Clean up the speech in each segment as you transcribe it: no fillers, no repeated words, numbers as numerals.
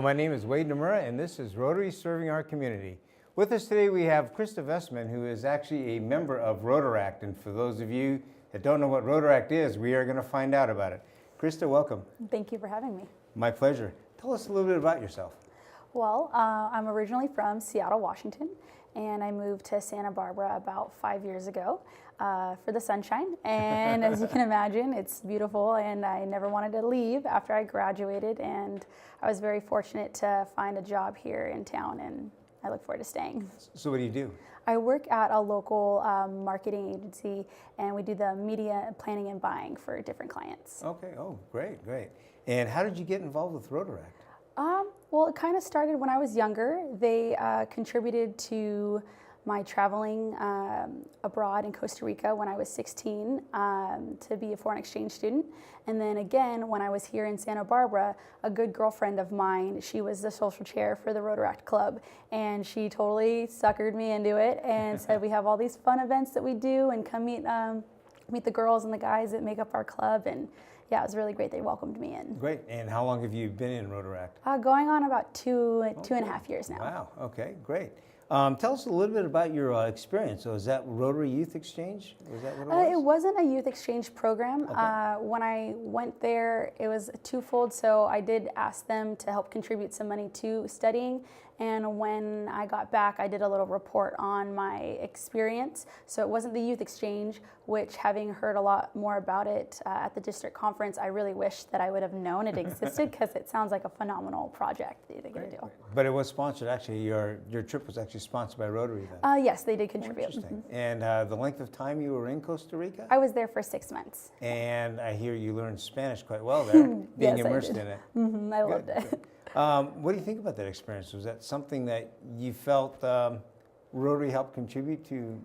Hello, my name is Wade Nomura, and this is Rotary Serving Our Community. With us today we have Krista Vestman, who is actually a member of Rotaract. And for those of you that don't know what Rotaract is, we are going to find out about it. Krista, welcome. Thank you for having me. My pleasure. Tell us a little bit about yourself. Well, I'm originally from Seattle, Washington, and I moved to Santa Barbara about 5 years ago for the sunshine. And as you can imagine, it's beautiful, and I never wanted to leave after I graduated. And I was very fortunate to find a job here in town, and I look forward to staying. So what do you do? I work at a local marketing agency, and we do the media planning and buying for different clients. Okay. Oh, great, great. And how did you get involved with Rotaract? Well, it kind of started when I was younger. They contributed to my traveling abroad in Costa Rica when I was 16 to be a foreign exchange student. And then again, when I was here in Santa Barbara, a good girlfriend of mine, she was the social chair for the Rotaract Club, and she totally suckered me into it and said, we have all these fun events that we do, and come meet the girls and the guys that make up our club. And yeah, it was really great. They welcomed me in. Great. And how long have you been in Rotaract? Going on about two and a half years now. Wow. Okay, great. Tell us a little bit about your experience. So is that Rotary Youth Exchange? Was that what it was? It wasn't a youth exchange program. Okay. When I went there, it was twofold. So I did ask them to help contribute some money to studying. And when I got back, I did a little report on my experience. So it wasn't the youth exchange, which, having heard a lot more about it at the district conference, I really wish that I would have known it existed, because it sounds like a phenomenal project that they're going to do. But it was sponsored, actually, your trip was actually sponsored by Rotary then? Yes, they did contribute. Interesting. And the length of time you were in Costa Rica? I was there for 6 months. And I hear you learned Spanish quite well there, being Yes, immersed in it. I loved it. What do you think about that experience? Was that something that you felt Rotary helped contribute to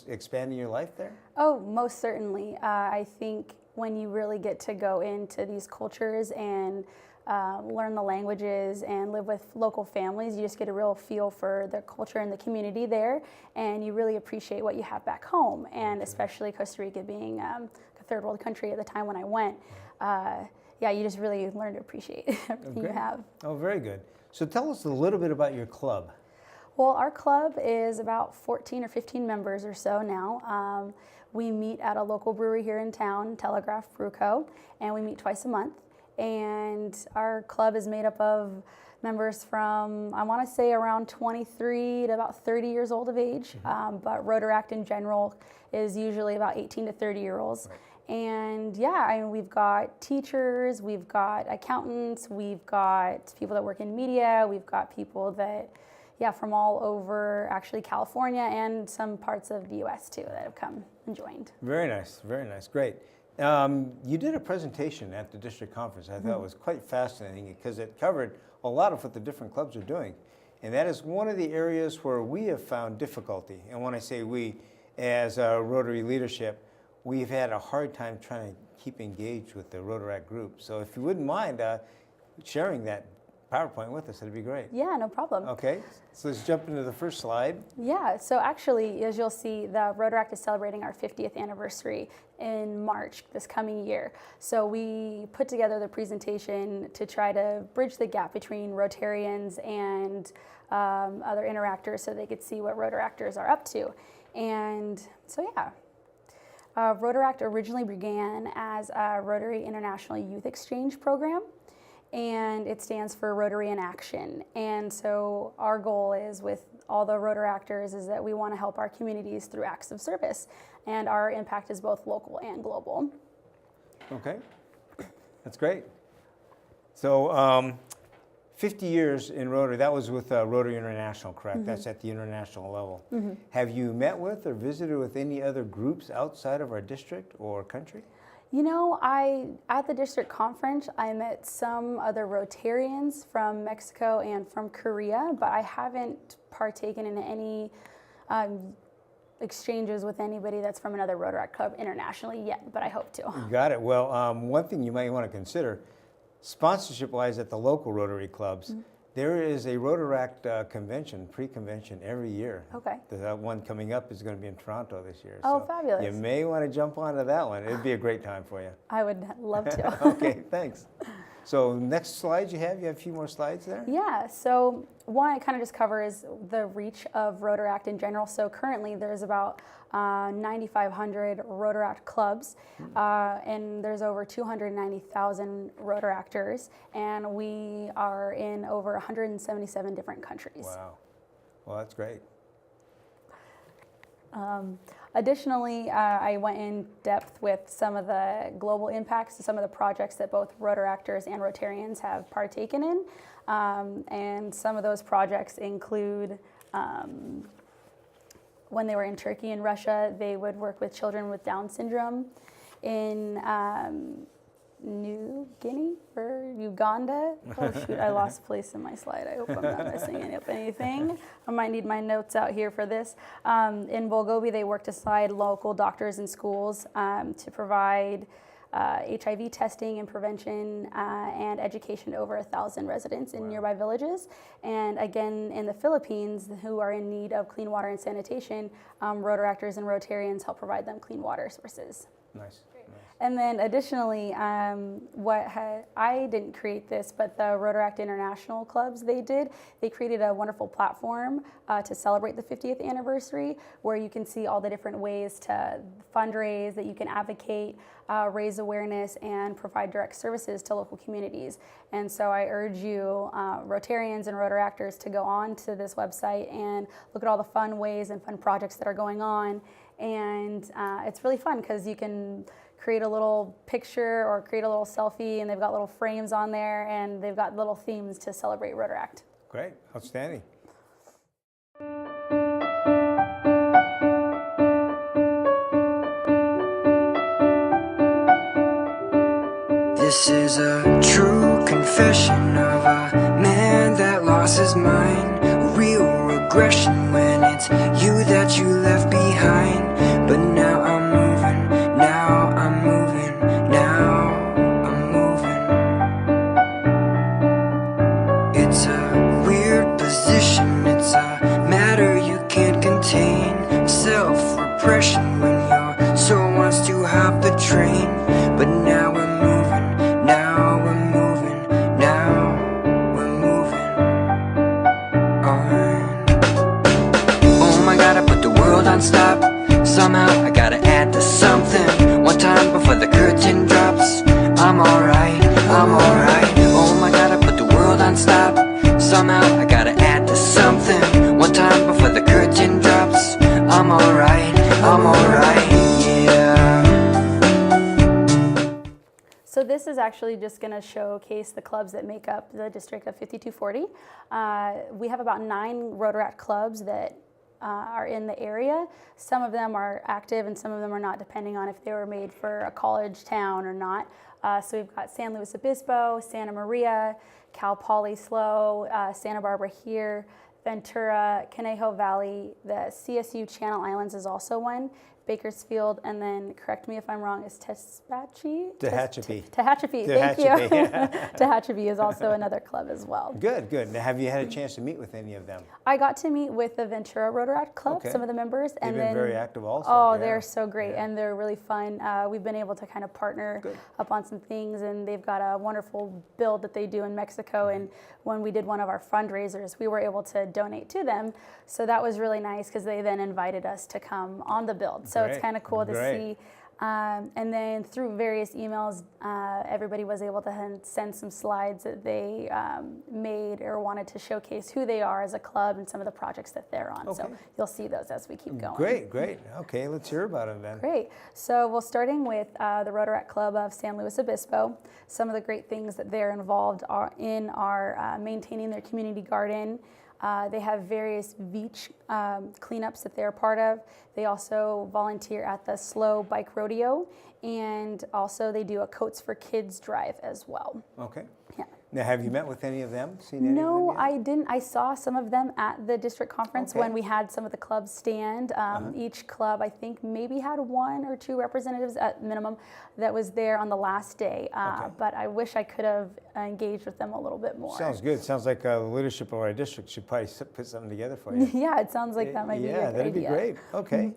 expanding your life there? Oh, most certainly. I think when you really get to go into these cultures and learn the languages and live with local families, you just get a real feel for the culture and the community there, and you really appreciate what you have back home. And especially Costa Rica being a third world country at the time when I went, yeah, you just really learn to appreciate everything you have. Oh, very good. So tell us a little bit about your club. Well, our club is about 14 or 15 members or so now. We meet at a local brewery here in town, Telegraph Brew Co., and we meet twice a month. And our club is made up of members from, I want to say, around 23 to about 30 years old of age. But Rotaract in general is usually about 18 to 30-year-olds. Right. And yeah, I mean, we've got teachers, we've got accountants, we've got people that work in media, we've got people that, yeah, from all over, actually California and some parts of the U.S. too, that have come and joined. Very nice, great. You did a presentation at the district conference. I thought it was quite fascinating, because it covered a lot of what the different clubs are doing. And that is one of the areas where we have found difficulty. And when I say we, as Rotary leadership, we've had a hard time trying to keep engaged with the Rotaract group. So if you wouldn't mind sharing that PowerPoint with us, that'd be great. Yeah, no problem. Okay, so let's jump into the first slide. Yeah, so actually, as you'll see, the Rotaract is celebrating our 50th anniversary in March this coming year. So we put together the presentation to try to bridge the gap between Rotarians and other interactors, so they could see what Rotaractors are up to. And so yeah. Rotaract originally began as a Rotary International Youth Exchange Program, and it stands for Rotary in Action. And so our goal is, with all the Rotaractors, is that we want to help our communities through acts of service, and our impact is both local and global. Okay, that's great. So 50 years in Rotary, that was with Rotary International, correct? That's at the international level. Have you met with or visited with any other groups outside of our district or country? You know, at the district conference, I met some other Rotarians from Mexico and from Korea, but I haven't partaken in any exchanges with anybody that's from another Rotaract club internationally yet, but I hope to. Got it. Well, one thing you might want to consider, sponsorship-wise at the local Rotary clubs, there is a Rotaract convention, pre-convention every year. Okay. The one coming up is going to be in Toronto this year. Oh, so fabulous. You may want to jump onto that one. It'd be a great time for you. I would love to. Okay, thanks. So next slide you have a few more slides there? Yeah, so one, it kind of just covers the reach of Rotaract in general. So currently there's about 9,500 Rotaract clubs, and there's over 290,000 Rotaractors, and we are in over 177 different countries. Wow. Well, that's great. Additionally, I went in depth with some of the global impacts to some of the projects that both Rotaractors and Rotarians have partaken in. And some of those projects include when they were in Turkey and Russia, they would work with children with Down syndrome. In New Guinea or Uganda. Oh shoot, I lost place in my slide. I hope I'm not messing up anything. I might need my notes out here for this. In Bulgobi, they worked aside local doctors and schools to provide HIV testing and prevention and education to over 1,000 residents in nearby villages. And again, in the Philippines, who are in need of clean water and sanitation, Rotaractors and Rotarians help provide them clean water sources. Nice. And then additionally, I didn't create this, but the Rotaract International clubs they created a wonderful platform to celebrate the 50th anniversary, where you can see all the different ways to fundraise, that you can advocate, raise awareness, and provide direct services to local communities. And so I urge you, Rotarians and Rotaractors, to go on to this website and look at all the fun ways and fun projects that are going on. And it's really fun because you can create a little picture or create a little selfie, and they've got little frames on there, and they've got little themes to celebrate Rotaract. Great, outstanding. This is a true confession of a man that lost his mind. A real regression when it's you that you left behind. But now I'm moving, now I'm moving, now I'm moving. It's a weird position, it's a matter you can't contain. Self-repression when your soul wants to hop the train. But now we're moving, now we're moving, now we're moving on. Oh my God, I put the world on stop. Somehow I gotta add to something. One time before the curtain drops. I'm alright, I'm alright. Oh my God, I put the world on stop. Somehow I gotta add to something. One time before the curtain drops. I'm alright, yeah. So this is actually just going to showcase the clubs that make up the district of 5240. We have about 9 Rotaract clubs that are in the area. Some of them are active and some of them are not, depending on if they were made for a college town or not. So we've got San Luis Obispo, Santa Maria, Cal Poly Slow, Santa Barbara here, Ventura, Conejo Valley, the CSU Channel Islands is also one, Bakersfield, and then, correct me if I'm wrong, is Tehachapi? Tehachapi. Tehachapi, thank you. Tehachapi is also another club as well. Good, good. Now, have you had a chance to meet with any of them? I got to meet with the Ventura Rotaract Club, Okay. some of the members. They've and been then, very active also. Oh, yeah. they're so great, Yeah. and they're really fun. We've been able to kind of partner Good. up on some things, and they've got a wonderful build that they do in Mexico. And when we did one of our fundraisers, we were able to donate to them. So that was really nice because they then invited us to come on the build. So it's Great. kind of cool to Great. see. And then through various emails, everybody was able to send some slides that they made or wanted to showcase who they are as a club and some of the projects that they're on. So Okay. you'll see those as we keep going. Great, great. Okay, let's hear about them then. Great. So we'll starting with the Rotaract Club of San Luis Obispo. Some of the great things that they're involved are maintaining their community garden. They have various beach cleanups that they're part of. They also volunteer at the Slow Bike Rodeo, and also they do a Coats for Kids drive as well. Okay. Yeah. Now, have you met with any of them? Seen any No, of them yet? I didn't. I saw some of them at the district conference Okay. when we had some of the clubs stand. Each club, I think, maybe had 1 or 2 representatives at minimum that was there on the last day. Okay. But I wish I could have engaged with them a little bit more. Sounds good. Sounds like the leadership of our district should probably put something together for you. Yeah, it sounds like that might be a good that'd idea. be great. Okay.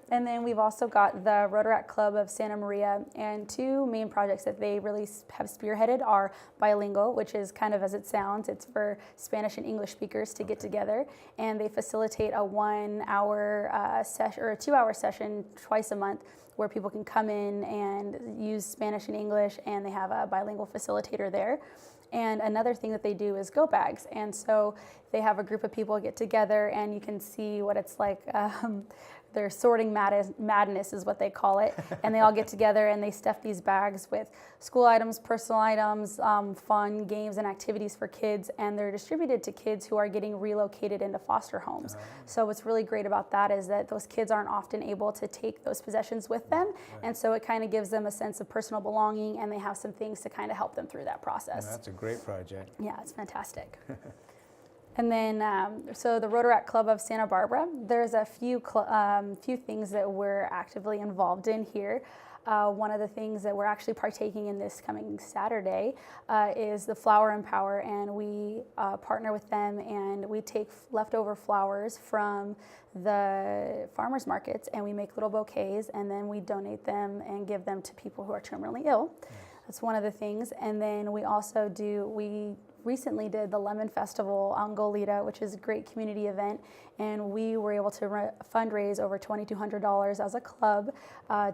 And then we've also got the Rotaract Club of Santa Maria, and two main projects that they really have spearheaded are bilingual, which is kind of as it sounds. It's for Spanish and English speakers to get together, and they facilitate a 1 hour session or a 2 hour session twice a month where people can come in and use Spanish and English, and they have a bilingual facilitator there. And another thing that they do is go bags. And so they have a group of people get together, and you can see what it's like. Their sorting madness is what they call it. And they all get together and they stuff these bags with school items, personal items, fun games and activities for kids. And they're distributed to kids who are getting relocated into foster homes. So what's really great about that is that those kids aren't often able to take those possessions with them. And so it kind of gives them a sense of personal belonging, and they have some things to kind of help them through that process. Well, that's a great project. Yeah, it's fantastic. And then, so the Rotaract Club of Santa Barbara, there's a few things that we're actively involved in here. One of the things that we're actually partaking in this coming Saturday is the Flower and Power, and we partner with them, and we take leftover flowers from the farmers markets, and we make little bouquets, and then we donate them and give them to people who are terminally ill. That's one of the things. And then we also we recently did the Lemon Festival on Goleta, which is a great community event, and we were able to fundraise over $2,200 as a club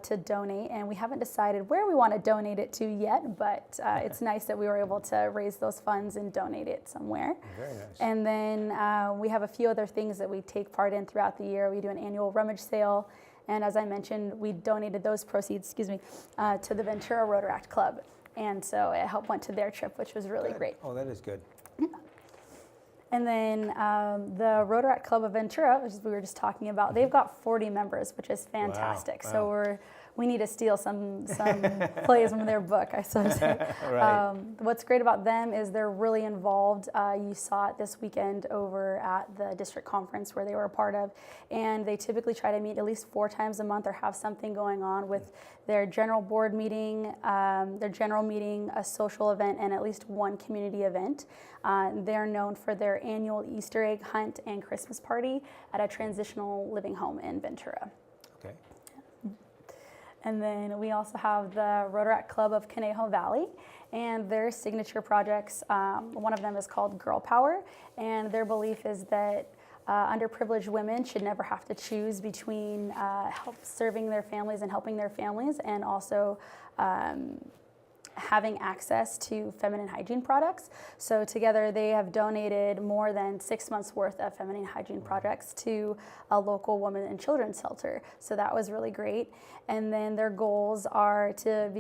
to donate, and we haven't decided where we want to donate it to yet, but it's nice that we were able to raise those funds and donate it somewhere. Very nice. And then we have a few other things that we take part in throughout the year. We do an annual rummage sale, and as I mentioned, we donated those proceeds, to the Ventura Rotaract Club. And so it went to their trip, which was really great. Oh, that is good. Yeah. And then the Rotaract Club of Ventura, which we were just talking about, they've got 40 members, which is fantastic. Wow. So we need to steal some plays from their book, I suppose. Right. What's great about them is they're really involved. You saw it this weekend over at the district conference where they were a part of, and they typically try to meet at least 4 times a month or have something going on with their general board meeting, a social event, and at least one community event. They're known for their annual Easter egg hunt and Christmas party at a transitional living home in Ventura. Okay. And then we also have the Rotaract Club of Conejo Valley, and their signature projects, one of them is called Girl Power, and their belief is that underprivileged women should never have to choose between serving their families and helping their families, and also having access to feminine hygiene products. So together they have donated more than 6 months worth of feminine hygiene products to a local women and children's shelter. So that was really great. And then their goals are to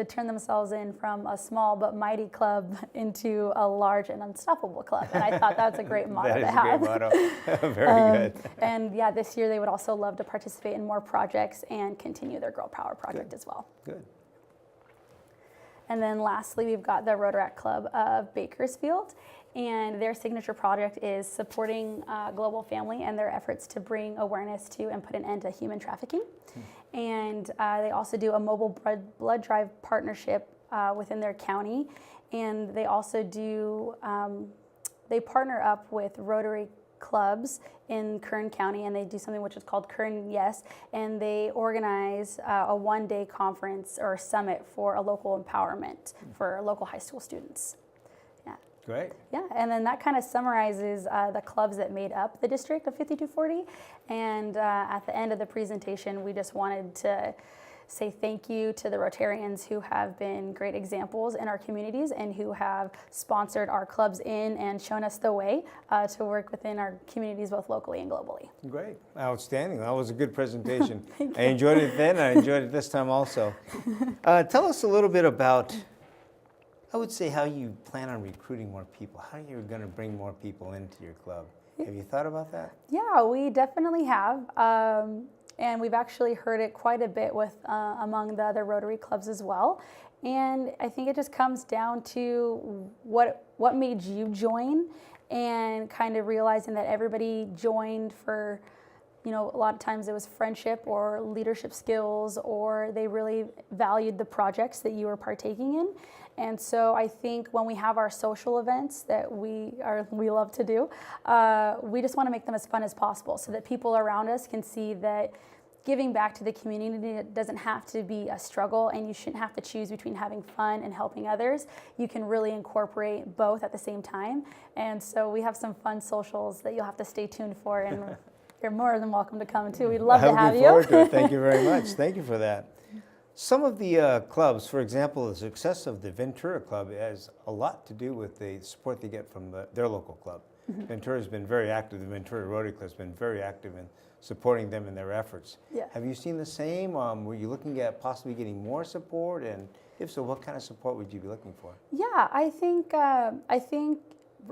turn themselves in from a small but mighty club into a large and unstoppable club. And I thought that's a great motto to have. That is a great motto. Very good. And yeah, this year they would also love to participate in more projects and continue their Girl Power project as well. Good. And then lastly, we've got the Rotaract Club of Bakersfield, and their signature project is supporting global family and their efforts to bring awareness to and put an end to human trafficking. And they also do a mobile blood drive partnership within their county, and they also do, they partner up with Rotary clubs in Kern County, and they do something which is called Kern Yes, and they organize a one-day conference or summit for a local empowerment for local high school students. Yeah. Great. Yeah, and then that kind of summarizes the clubs that made up the district of 5240, and at the end of the presentation, we just wanted to say thank you to the Rotarians who have been great examples in our communities and who have sponsored our clubs in and shown us the way to work within our communities both locally and globally. Great. Outstanding. That was a good presentation. I enjoyed it then. I enjoyed it this time also. Tell us a little bit about, I would say, how you plan on recruiting more people. How you're going to bring more people into your club. Have you thought about that? Yeah, we definitely have. And we've actually heard it quite a bit with among the other Rotary clubs as well. And I think it just comes down to what made you join, and kind of realizing that everybody joined for you know, a lot of times it was friendship or leadership skills, or they really valued the projects that you were partaking in. And so I think when we have our social events that we love to do, we just want to make them as fun as possible so that people around us can see that giving back to the community doesn't have to be a struggle, and you shouldn't have to choose between having fun and helping others. You can really incorporate both at the same time. And so we have some fun socials that you'll have to stay tuned for, and you're more than welcome to come too. We'd love to have you. I'm looking forward to it. Thank you very much. Thank you for that. Some of the clubs, for example, the success of the Ventura Club has a lot to do with the support they get from their local club. Ventura's been very active. The Ventura Rotary Club has been very active in supporting them in their efforts. Yeah. Have you seen the same? Were you looking at possibly getting more support? And if so, what kind of support would you be looking for? Yeah, I think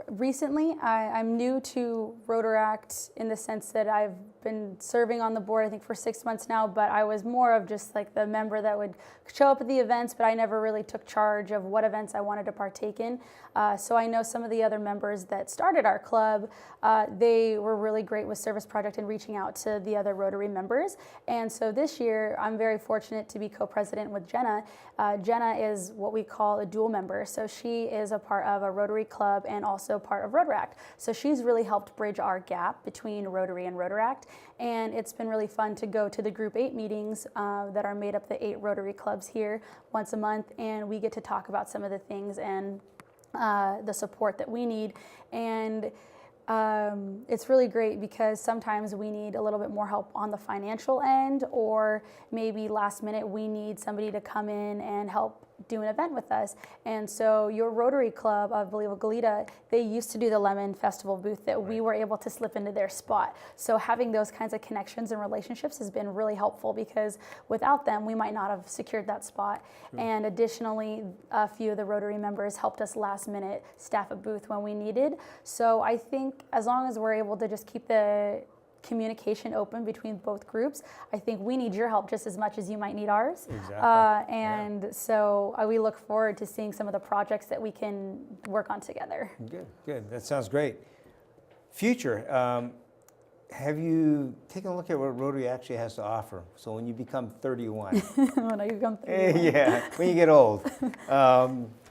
recently I'm new to Rotaract in the sense that I've been serving on the board, I think, for 6 months now, but I was more of just like the member that would show up at the events, but I never really took charge of what events I wanted to partake in. So I know some of the other members that started our club, they were really great with Service Project and reaching out to the other Rotary members. And so this year, I'm very fortunate to be co-president with Jenna. Jenna is what we call a dual member. So she is a part of a Rotary club and also part of Rotaract. So she's really helped bridge our gap between Rotary and Rotaract. And it's been really fun to go to the Group 8 meetings that are made up the 8 Rotary clubs here once a month. And we get to talk about some of the things and the support that we need. And it's really great because sometimes we need a little bit more help on the financial end, or maybe last minute we need somebody to come in and help do an event with us. And so your Rotary Club, I believe, Galita, they used to do the Lemon Festival booth that we were able to slip into their spot. So having those kinds of connections and relationships has been really helpful, because without them, we might not have secured that spot. And additionally, a few of the Rotary members helped us last minute staff a booth when we needed. So I think as long as we're able to just keep the communication open between both groups, I think we need your help just as much as you might need ours. Exactly. So we look forward to seeing some of the projects that we can work on together. Good, good. That sounds great. Future, have you taken a look at what Rotary actually has to offer? So when you become 31. When I become 31. Yeah, when you get old.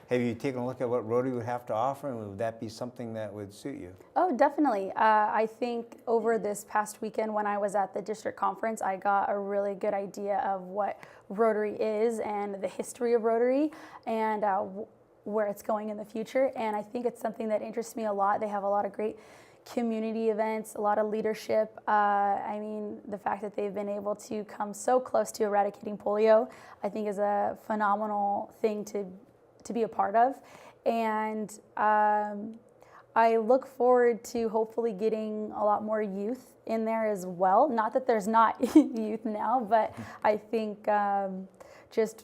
Have you taken a look at what Rotary would have to offer, and would that be something that would suit you? Oh, definitely. I think over this past weekend when I was at the district conference, I got a really good idea of what Rotary is and the history of Rotary, and where it's going in the future. And I think it's something that interests me a lot. They have a lot of great community events, a lot of leadership. I mean, the fact that they've been able to come so close to eradicating polio, I think is a phenomenal thing to be a part of. And I look forward to hopefully getting a lot more youth in there as well. Not that there's not youth now, but I think just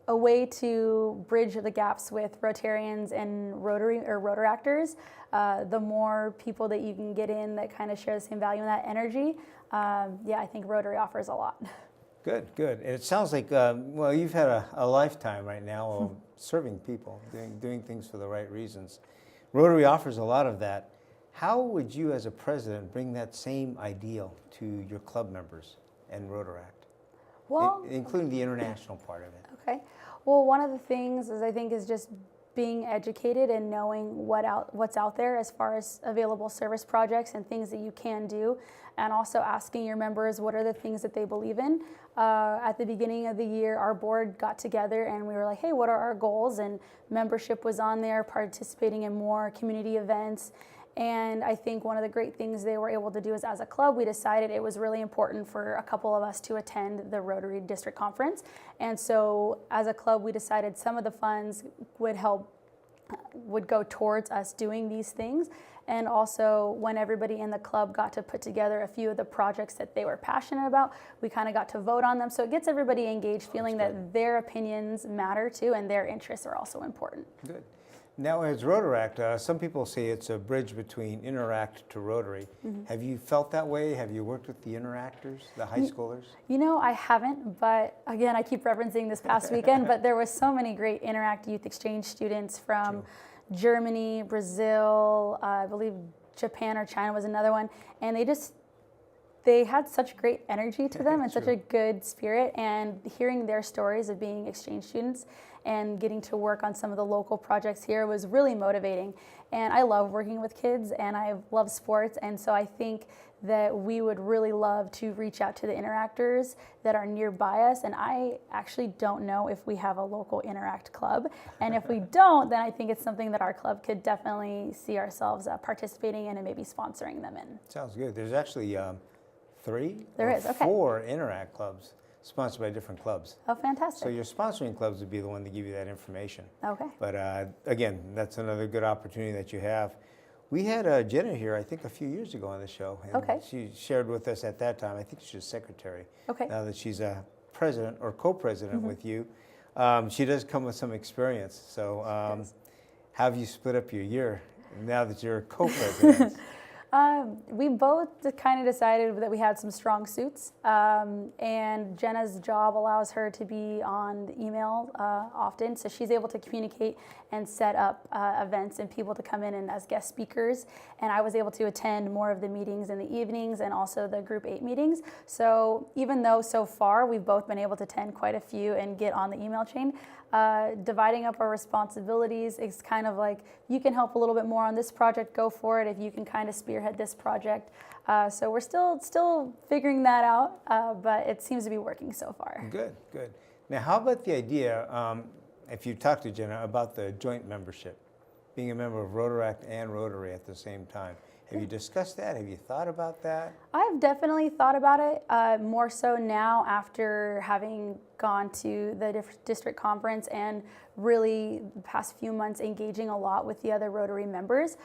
a way to bridge the gaps with Rotarians and Rotary or Rotaractors. The more people that you can get in that kind of share the same value and that energy, yeah, I think Rotary offers a lot. Good, good. And it sounds like, well, you've had a lifetime right now of serving people, doing things for the right reasons. Rotary offers a lot of that. How would you as a president bring that same ideal to your club members and Rotaract, Well, including the international part of it? Okay. Well, one of the things is I think is just being educated and knowing what's out there as far as available service projects and things that you can do, and also asking your members what are the things that they believe in. At the beginning of the year, our board got together and we were like, hey, what are our goals? And membership was on there, participating in more community events. And I think one of the great things they were able to do is, as a club, we decided it was really important for a couple of us to attend the Rotary District Conference. And so as a club, we decided some of the funds would go towards us doing these things. And also, when everybody in the club got to put together a few of the projects that they were passionate about, we kind of got to vote on them. So it gets everybody engaged, feeling that their opinions matter too, and their interests are also important. Good. Now, as Rotaract, some people say it's a bridge between Interact to Rotary. Have you felt that way? Have you worked with the Interactors, the high schoolers? You know, I haven't, but again, I keep referencing this past weekend, but there was so many great Interact Youth Exchange students from Germany, Brazil, I believe Japan or China was another one, and they had such great energy to them and such a good spirit, and hearing their stories of being exchange students and getting to work on some of the local projects here was really motivating. And I love working with kids, and I love sports, and so I think that we would really love to reach out to the interactors that are nearby us. And I actually don't know if we have a local Interact club. And if we don't, then I think it's something that our club could definitely see ourselves participating in and maybe sponsoring them in. Sounds good. There's actually three There or is, okay. 4 Interact clubs sponsored by different clubs. Oh, fantastic. So your sponsoring clubs would be the one to give you that information. Okay. But again, that's another good opportunity that you have. We had Jenna here, I think, a few years ago on the show. And Okay. she shared with us at that time, I think she was secretary. Okay. Now that she's a president or co-president with you, she does come with some experience. So how have you split up your year now that you're co-president? We both kind of decided that we had some strong suits, and Jenna's job allows her to be on the email often, so she's able to communicate and set up events and people to come in and as guest speakers, and I was able to attend more of the meetings in the evenings and also the group 8 meetings. So even though so far we've both been able to attend quite a few and get on the email chain, dividing up our responsibilities is kind of like, you can help a little bit more on this project, go for it, if you can kind of spearhead this project. So we're still figuring that out, but it seems to be working so far. Good, good. Now, how about the idea, if you talk to Jenna, about the joint membership, being a member of Rotaract and Rotary at the same time? Have you discussed that? Have you thought about that? I've definitely thought about it, more so now after having gone to the district conference and really the past few months engaging a lot with the other Rotary members.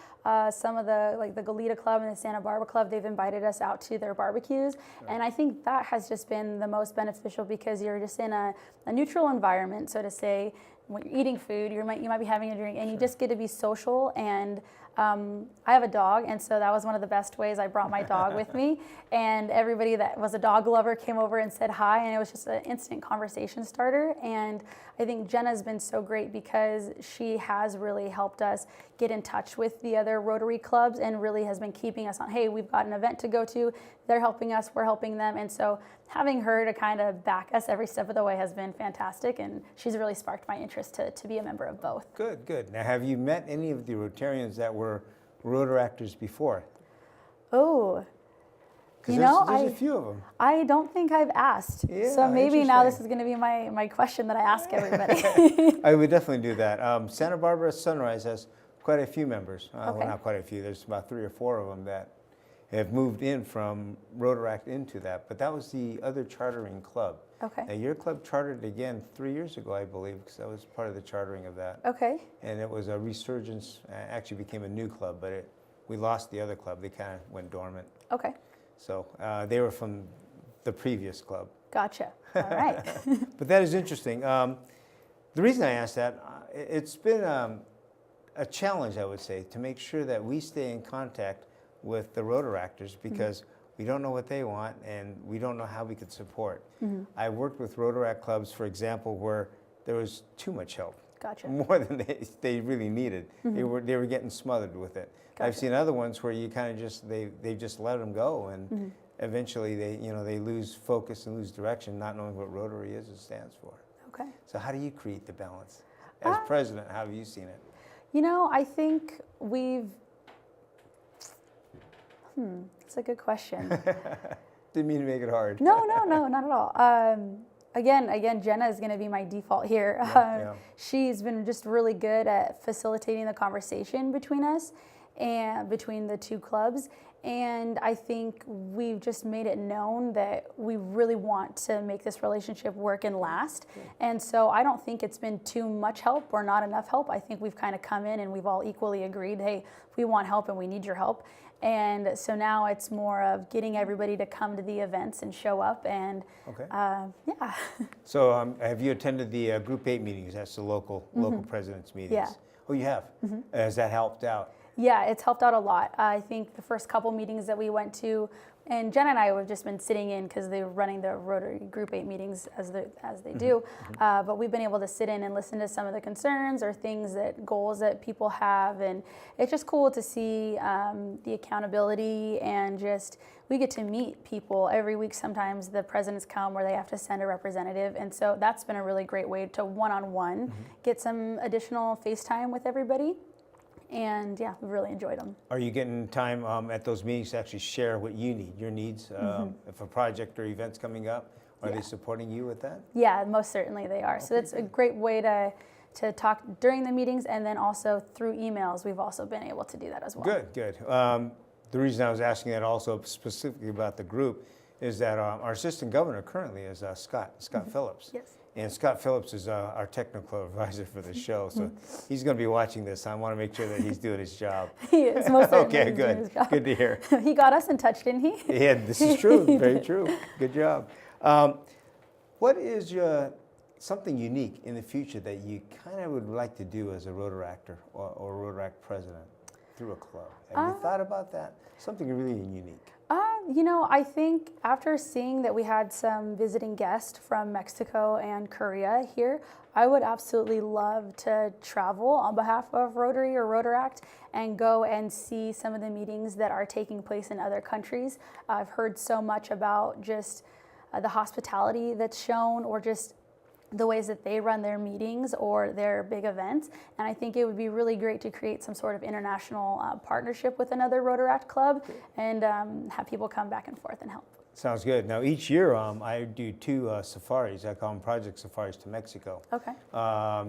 Some of like the Goleta Club and the Santa Barbara Club, they've invited us out to their barbecues. And I think that has just been the most beneficial because you're just in a neutral environment, so to say. When you're eating food, you might be having a drink, and you just get to be social. And I have a dog, and so that was one of the best ways. I brought my dog with me, and everybody that was a dog lover came over and said hi, and it was just an instant conversation starter. And I think Jenna's been so great because she has really helped us get in touch with the other Rotary clubs and really has been keeping us on, hey, we've got an event to go to, they're helping us, we're helping them. And so having her to kind of back us every step of the way has been fantastic, and she's really sparked my interest to be a member of both. Good, good. Now, have you met any of the Rotarians that were Rotaractors before? Oh, Because you know, there's a few of them. I don't think I've asked. Yeah, So maybe now this interesting. is going to be my question that I ask everybody. I would definitely do that. Santa Barbara Sunrise has quite a few members. Well, Okay. not quite a few. There's about 3 or 4 of them that have moved in from Rotaract into that. But that was the other chartering club. Okay. Now, your club chartered again 3 years ago, I believe, because that was part of the chartering of that. Okay. And it was a resurgence. Actually became a new club, but we lost the other club. They kind of went dormant. Okay. So they were from the previous club. Gotcha. All right. But that is interesting. The reason I asked that, it's been a challenge, I would say, to make sure that we stay in contact with the Rotaractors because we don't know what they want and we don't know how we could support. I worked with Rotaract clubs, for example, where there was too much help. Gotcha. More than they really needed. They were getting smothered with it. I've Gotcha. seen other ones where you kind of just they just let them go, and eventually they lose focus and lose direction, not knowing what Rotary is and stands for. Okay. So how do you create the balance? As president, how have you seen it? You know, I think we've. That's a good question. Didn't mean to make it hard. No, not at all. Again, Jenna is going to be my default here. Yeah. She's been just really good at facilitating the conversation between us and between the two clubs. And I think we've just made it known that we really want to make this relationship work and last. And so I don't think it's been too much help or not enough help. I think we've kind of come in and we've all equally agreed, hey, we want help and we need your help. And so now it's more of getting everybody to come to the events and show up. And Okay. yeah. So have you attended the Group 8 meetings? That's the local presidents' meetings. Yeah. Oh, you have? Has that helped out? Yeah, it's helped out a lot. I think the first couple meetings that we went to, and Jen and I have just been sitting in because they were running the Rotary Group 8 meetings as they do. But we've been able to sit in and listen to some of the concerns or goals that people have, and it's just cool to see the accountability and just we get to meet people every week. Sometimes the presidents come where they have to send a representative, and so that's been a really great way to one-on-one get some additional FaceTime with everybody. And yeah, we've really enjoyed them. Are you getting time at those meetings to actually share what you need, your needs? If a project or event's coming up, are they supporting you with that? Yeah, most certainly they are. So it's a great way to talk during the meetings, and then also through emails, we've also been able to do that as well. Good, good. The reason I was asking that also specifically about the group is that our assistant governor currently is Scott Phillips. Yes. And Scott Phillips is our technical advisor for the show, so he's going to be watching this. I want to make sure that he's doing his job. He is, most certainly. Okay, he's doing good. his job. Good to hear. He got us in touch, didn't he? Yeah, this is true. Very true. Good job. What is something unique in the future that you kind of would like to do as a Rotaractor or Rotaract president through a club? Have you thought about that? Something really unique. You know, I think after seeing that we had some visiting guests from Mexico and Korea here, I would absolutely love to travel on behalf of Rotary or Rotaract and go and see some of the meetings that are taking place in other countries. I've heard so much about just the hospitality that's shown, or just the ways that they run their meetings or their big events. And I think it would be really great to create some sort of international partnership with another Rotaract club and have people come back and forth and help. Sounds good. Now, each year I do 2 safaris. I call them project safaris to Mexico. Okay.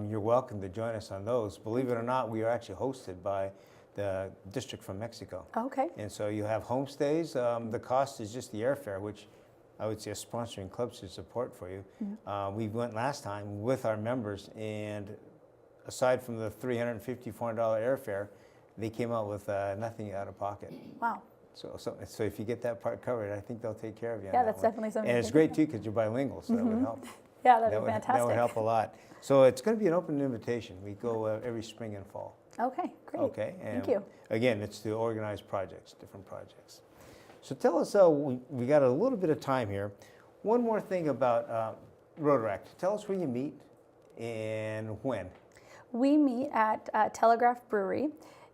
You're welcome to join us on those. Believe it or not, we are actually hosted by the district from Mexico. Okay. And so you have homestays. The cost is just the airfare, which I would say a sponsoring club should support for you. We went last time with our members, and aside from the $350, $400 airfare, they came out with nothing out of pocket. Wow. So if you get that part covered, I think they'll take care of you. Yeah, that's definitely something. And it's great too because you're bilingual, so that would help. Yeah, that'd be fantastic. That would help a lot. So it's going to be an open invitation. We go every spring and fall. Okay, great. Okay. And Thank you. Again, it's to organize projects, different projects. So tell us, we got a little bit of time here. One more thing about Rotaract. Tell us where you meet and when. We meet at Telegraph Brewery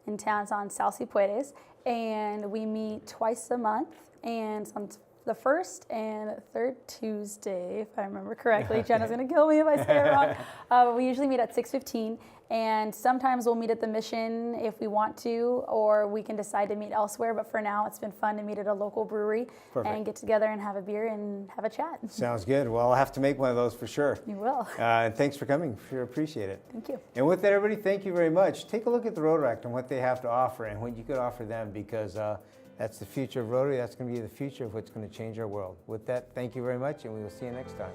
in town. It's on South Cipuedes, and we meet twice a month, and it's on the first and third Tuesday, if I remember correctly. Jenna's going to kill me if I say it wrong. We usually meet at 6:15, and sometimes we'll meet at the Mission if we want to, or we can decide to meet elsewhere. But for now, it's been fun to meet at a local brewery and get together and have a beer and have a chat. Sounds good. Well, I'll have to make one of those for sure. You will. And thanks for coming. Sure appreciate it. Thank you. And with that, everybody, thank you very much. Take a look at the Rotaract and what they have to offer and what you could offer them, because that's the future of Rotary. That's going to be the future of what's going to change our world. With that, thank you very much, and we will see you next time.